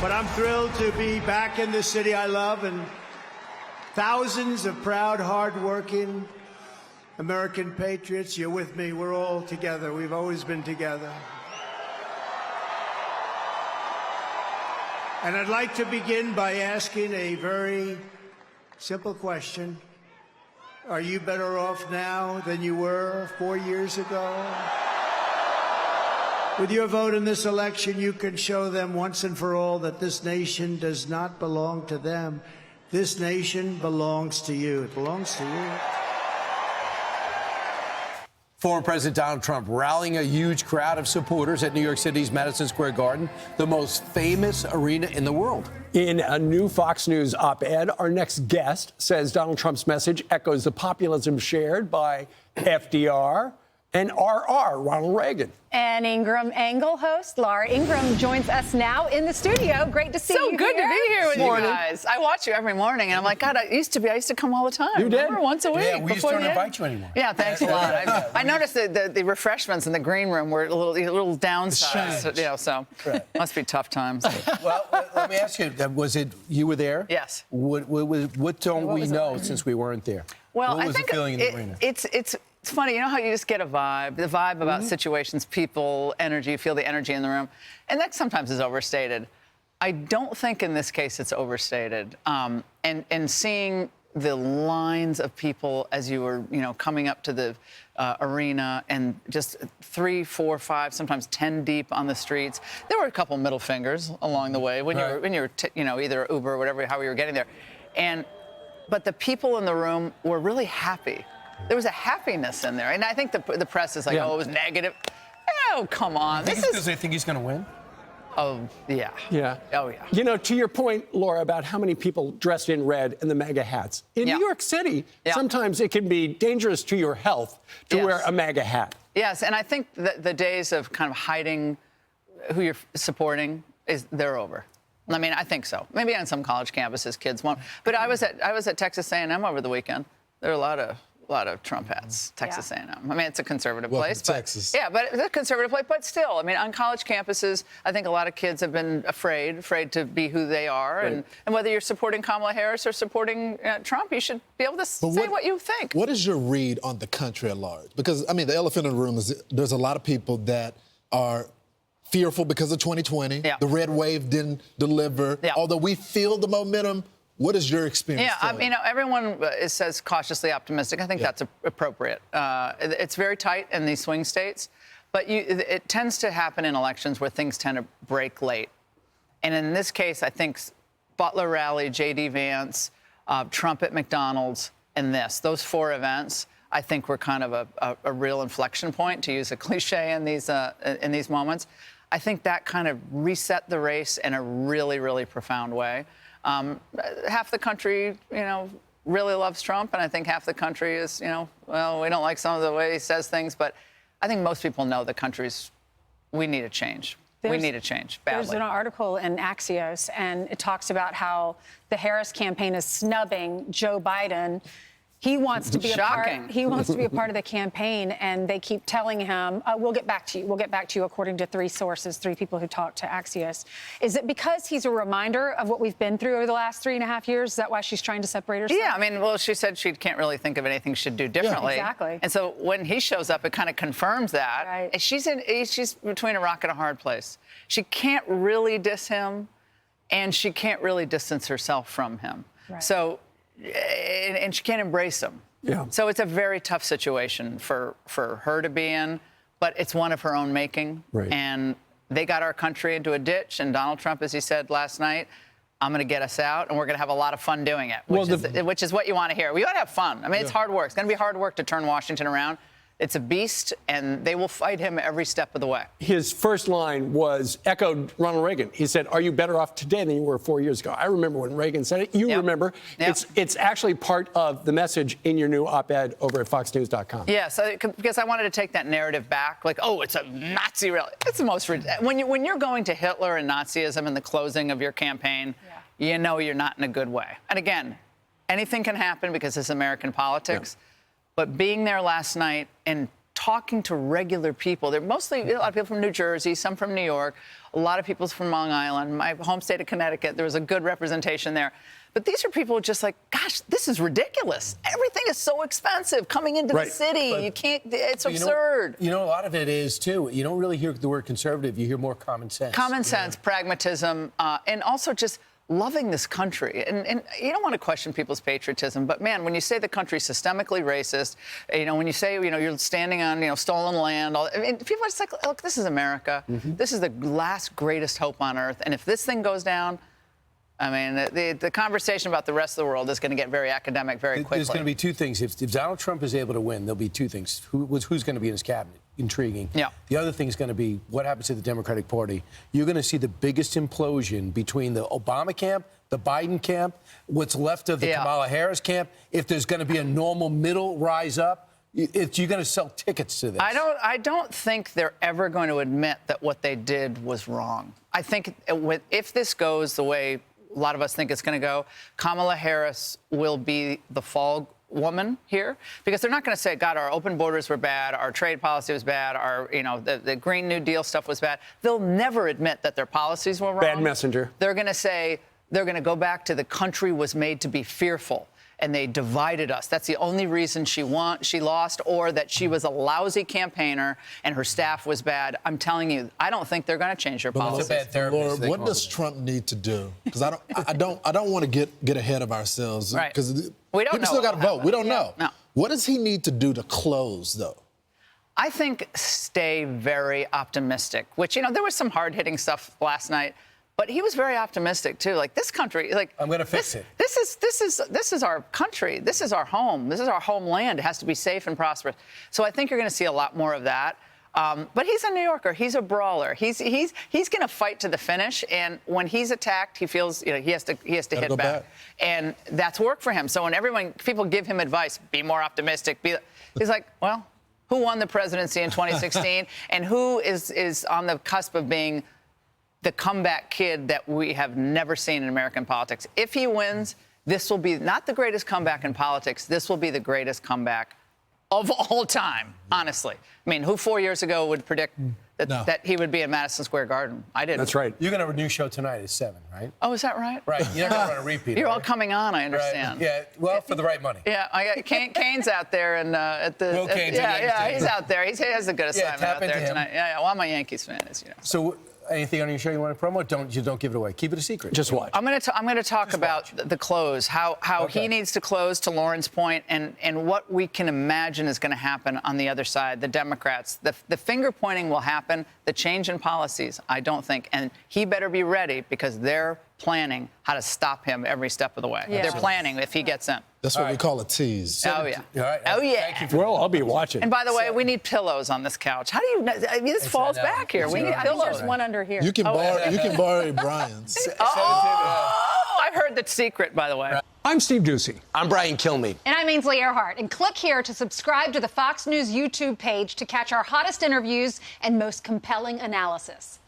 But I'm thrilled to be back in the city I love, and thousands of proud, hard-working American patriots. You're with me. We're all together. We've always been together. And I'd like to begin by asking a very simple question. Are you better off now than you were 4 years ago? With your vote in this election, you can show them once and for all that this nation does not belong to them. This nation belongs to you. It belongs to you. Former President Donald Trump rallying a huge crowd of supporters at New York City's Madison Square Garden, the most famous arena in the world. In a new Fox News op-ed, our next guest says Donald Trump's message echoes the populism shared by FDR and RR, Ronald Reagan. And Ingraham Angle host Laura Ingraham joins us now in the studio. Great to see you. So good to be here with you Morning. guys. I watch you every morning, and I'm like, God, I used to come all the time. You did? Remember, once a week. Yeah, we just don't invite you anymore. Yeah, thanks a lot. I noticed that the refreshments in the green room were a little downsized. You know, so must be tough times. Well, let me ask you, was it, you were there? Yes. What don't we know since we weren't there? Well, what was I think the feeling in the arena? It's funny, you know how you just get a vibe, the vibe about situations, people, energy, you feel the energy in the room, and that sometimes is overstated. I don't think in this case it's overstated. And seeing the lines of people as you were, coming up to the arena, and just 3, 4, 5, sometimes 10 deep on the streets. There were a couple middle fingers along the way when you were either Uber or whatever, how you were getting there, but the people in the room were really happy. There was a happiness in there. And I think the press is like, oh, it was negative. Oh, come on. Does they think he's going to win? Oh, yeah. Yeah. Oh, yeah. You know, to your point, Laura, about how many people dressed in red and the MAGA hats. In New York City, sometimes it can be dangerous to your health to wear a MAGA hat. Yes, and I think that the days of kind of hiding who you're supporting, they're over. I mean, I think so. Maybe on some college campuses, kids won't. But I was at Texas A&M over the weekend. There were a lot of Trump hats, Texas A&M. I mean, it's a conservative place. But, Texas. Yeah, but it's a conservative place. But still, I mean, on college campuses, I think a lot of kids have been afraid to be who they are. Right. And whether you're supporting Kamala Harris or supporting Trump, you should be able to say what you think. What is your read on the country at large? Because, I mean, the elephant in the room is there's a lot of people that are fearful because of 2020. Yeah. The red wave didn't deliver. Yeah. Although we feel the momentum, what is your experience? Yeah, everyone says cautiously optimistic. I think that's appropriate. It's very tight in these swing states, but it tends to happen in elections where things tend to break late. And in this case, I think Butler rally, J.D. Vance, Trump at McDonald's, and those 4 events, I think were kind of a real inflection point, to use a cliche in these moments. I think that kind of reset the race in a really, really profound way. Half the country, really loves Trump, and I think half the country is, well, we don't like some of the way he says things, but I think most people know we need a change. We need a change badly. There's an article in Axios, and it talks about how the Harris campaign is snubbing Joe Biden. He wants to be He wants to be a part of the campaign, and they keep telling him, "We'll get back to you. We'll get back to you." According to 3 sources, 3 people who talked to Axios, is it because he's a reminder of what we've been through over the last 3.5 years? Is that why she's trying to separate herself? Yeah, I mean, well, she said she can't really think of anything she'd do differently. Yeah, exactly. And so when he shows up, it kind of confirms that. Right. And she's between a rock and a hard place. She can't really diss him, and she can't really distance herself from him. Right. So. And she can't embrace him. Yeah. So it's a very tough situation for her to be in, but it's one of her own making. Right. And they got our country into a ditch, and Donald Trump, as he said last night, I'm going to get us out, and we're going to have a lot of fun doing it, which is what you want to hear. We ought to have fun. I mean, it's hard work. It's going to be hard work to turn Washington around. It's a beast, and they will fight him every step of the way. His first line echoed Ronald Reagan. He said, "Are you better off today than you were 4 years ago?" I remember when Reagan said it. You remember. Yep. It's actually part of the message in your new op-ed over at foxnews.com. Yes, because I wanted to take that narrative back. Like, oh, it's a Nazi rally. It's the most when you're going to Hitler and Nazism in the closing of your campaign, you know you're not in a good way. And again, anything can happen because it's American politics. Yeah. But being there last night and talking to regular people. They're mostly a lot of people from New Jersey, some from New York, a lot of people from Long Island, my home state of Connecticut. There was a good representation there. But these are people just like, gosh, this is ridiculous. Everything is so expensive coming into the city. But you can't, it's absurd. You know, a lot of it is, too. You don't really hear the word conservative. You hear more common sense. Common sense, pragmatism, and also just loving this country. And you don't want to question people's patriotism, but man, when you say the country's systemically racist, you know, when you say, you know, you're standing on, you know, stolen land, I mean, people are just like, look, this is America. This is the last greatest hope on earth. And if this thing goes down, I mean, the conversation about the rest of the world is going to get very academic very quickly. There's going to be two things. If Donald Trump is able to win, there'll be two things. Who's going to be in his cabinet? Intriguing. Yeah. The other thing is going to be what happens to the Democratic Party. You're going to see the biggest implosion between the Obama camp, the Biden camp, what's left of the Kamala Harris camp. If there's going to be a normal middle rise up, you're going to sell tickets to this. I don't think they're ever going to admit that what they did was wrong. I think if this goes the way a lot of us think it's going to go, Kamala Harris will be the fall woman here, because they're not going to say, God, our open borders were bad, our trade policy was bad, our, you know, the Green New Deal stuff was bad. They'll never admit that their policies were wrong. Bad messenger. They're going to say, they're going to go back to the country was made to be fearful, and they divided us. That's the only reason she lost, or that she was a lousy campaigner and her staff was bad. I'm telling you, I don't think they're going to change their policies. It's a bad therapist. Laura, what does Trump need to do? Because I don't want to get ahead of ourselves. Right. Because we don't know. People still got to vote. We don't know. No. What does he need to do to close, though? I think stay very optimistic, which, you know, there was some hard-hitting stuff last night, but he was very optimistic, too. Like, this country, like... I'm going to fix it. This is our country. This is our home. This is our homeland. It has to be safe and prosperous. So I think you're going to see a lot more of that. But he's a New Yorker. He's a brawler. He's going to fight to the finish. And when he's attacked, he feels, you know, he has to hit back. And that's work for him. So when people give him advice, be more optimistic. He's like, well, who won the presidency in 2016, and who is on the cusp of being the comeback kid that we have never seen in American politics? If he wins, this will be not the greatest comeback in politics. This will be the greatest comeback of all time, honestly. I mean, who 4 years ago would predict that he would be in Madison Square Garden? I didn't. That's right. You're going to have a new show tonight at 7, right? Oh, is that right? Right. You're not going to run a repeat. You're all coming on, I understand. Right. Yeah, well, for the right money. Yeah, I got Kane's out there, and at the... Will Kane's he's out there. He has a good assignment out there tonight. Yeah, well, I'm a Yankees fan, as you know. So anything on your show you want to promote? Don't give it away. Keep it a secret. Just watch. I'm going to talk about the close, how he needs to close, to Lauren's point, and what we can imagine is going to happen on the other side, the Democrats. The finger pointing will happen. The change in policies, I don't think. And he better be ready, because they're planning how to stop him every step of the way. Yeah. They're planning if he gets in. That's what we call a tease. Oh, yeah. All right. Oh, yeah. Thank you. Well, I'll be watching. And by the way, we need pillows on this couch. How do you know? I mean, this falls back here. We need pillows. There's one under here. You can borrow Brian's. I've heard the secret, by the way. I'm Steve Doocy. I'm Brian Kilmeade. And I'm Ainsley Earhart. And click here to subscribe to the Fox News YouTube page to catch our hottest interviews and most compelling analysis.